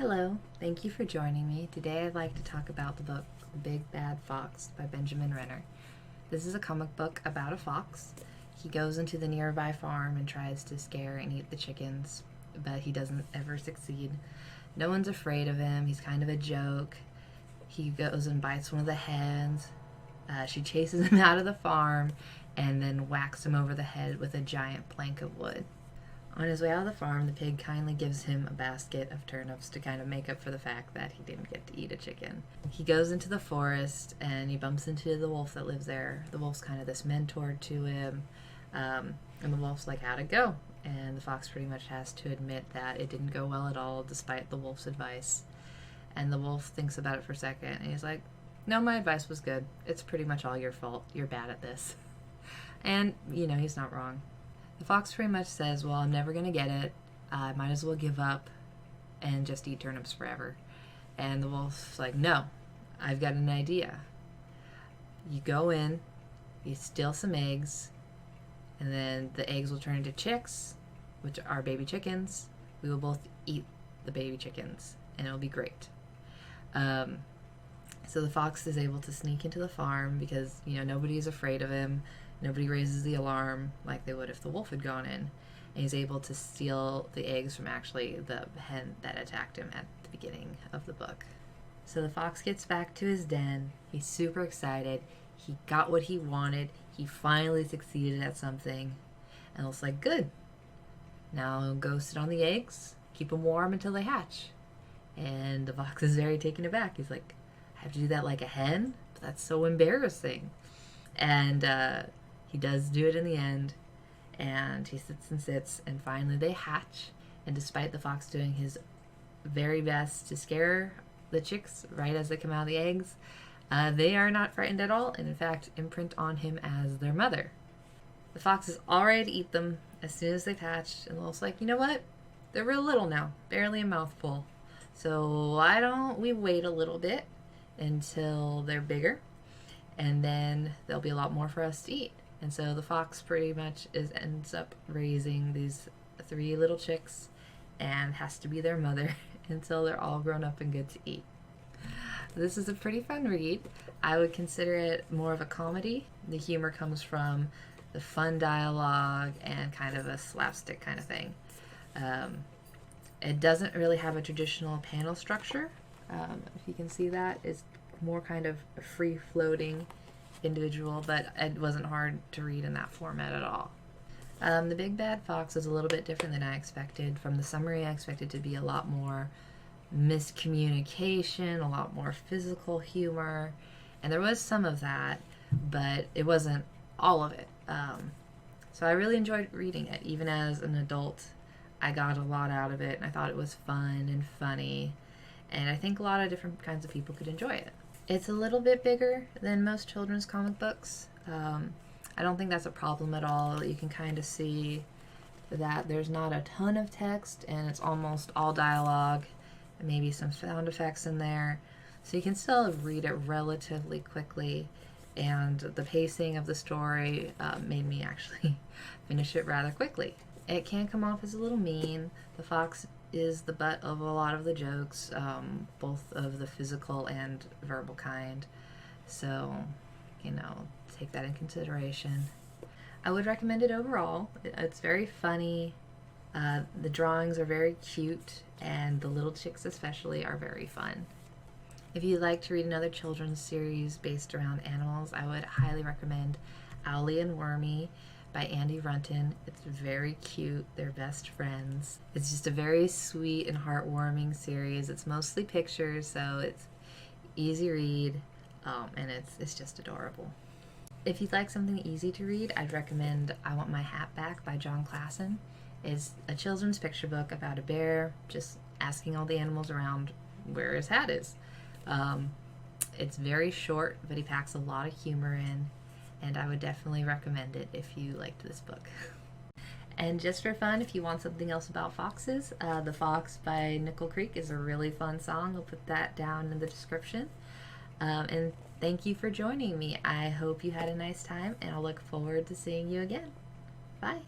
Hello, thank you for joining me. Today I'd like to talk about the book The Big Bad Fox by Benjamin Renner. This is a comic book about a fox. He goes into the nearby farm and tries to scare and eat the chickens, but he doesn't ever succeed. No one's afraid of him. He's kind of a joke. He goes and bites one of the hens. She chases him out of the farm and then whacks him over the head with a giant plank of wood. On his way out of the farm, the pig kindly gives him a basket of turnips to kind of make up for the fact that he didn't get to eat a chicken. He goes into the forest and he bumps into the wolf that lives there. The wolf's kind of this mentor to him, and the wolf's like, how'd it go? And the fox pretty much has to admit that it didn't go well at all despite the wolf's advice. And the wolf thinks about it for a second and he's like, no, my advice was good. It's pretty much all your fault. You're bad at this. And, he's not wrong. The fox pretty much says, well, I'm never going to get it. I might as well give up and just eat turnips forever. And the wolf's like, no, I've got an idea. You go in, you steal some eggs, and then the eggs will turn into chicks, which are baby chickens. We will both eat the baby chickens, and it'll be great. So the fox is able to sneak into the farm because, nobody's afraid of him. Nobody raises the alarm like they would if the wolf had gone in. And he's able to steal the eggs from actually the hen that attacked him at the beginning of the book. So the fox gets back to his den. He's super excited. He got what he wanted. He finally succeeded at something. And it's like, good. Now go sit on the eggs. Keep them warm until they hatch. And the fox is very taken aback. He's like, I have to do that like a hen? But that's so embarrassing. And he does do it in the end, and he sits, and finally they hatch. And despite the fox doing his very best to scare the chicks right as they come out of the eggs, they are not frightened at all, and in fact imprint on him as their mother. The fox is all ready to eat them as soon as they've hatched, and the wolf's like, you know what? They're real little now, barely a mouthful. So why don't we wait a little bit until they're bigger, and then there'll be a lot more for us to eat. And so the fox pretty much ends up raising these 3 little chicks and has to be their mother until they're all grown up and good to eat. This is a pretty fun read. I would consider it more of a comedy. The humor comes from the fun dialogue and kind of a slapstick kind of thing. It doesn't really have a traditional panel structure. If you can see that, it's more kind of a free-floating individual, but it wasn't hard to read in that format at all. The Big Bad Fox is a little bit different than I expected. From the summary, I expected to be a lot more miscommunication, a lot more physical humor, and there was some of that, but it wasn't all of it. So I really enjoyed reading it. Even as an adult, I got a lot out of it, and I thought it was fun and funny, and I think a lot of different kinds of people could enjoy it. It's a little bit bigger than most children's comic books. I don't think that's a problem at all. You can kind of see that there's not a ton of text and it's almost all dialogue and maybe some sound effects in there. So you can still read it relatively quickly, and the pacing of the story made me actually finish it rather quickly. It can come off as a little mean. The fox is the butt of a lot of the jokes, both of the physical and verbal kind. So, take that in consideration. I would recommend it overall. It's very funny. The drawings are very cute, and the little chicks especially are very fun. If you'd like to read another children's series based around animals, I would highly recommend Owly and Wormy by Andy Runton. It's very cute. They're best friends. It's just a very sweet and heartwarming series. It's mostly pictures, so it's easy read, and it's just adorable. If you'd like something easy to read, I'd recommend I Want My Hat Back by Klassen. It's a children's picture book about a bear just asking all the animals around where his hat is. It's very short, but he packs a lot of humor in, and I would definitely recommend it if you liked this book. And just for fun, if you want something else about foxes, The Fox by Nickel Creek is a really fun song. I'll put that down in the description. And thank you for joining me. I hope you had a nice time, and I'll look forward to seeing you again. Bye.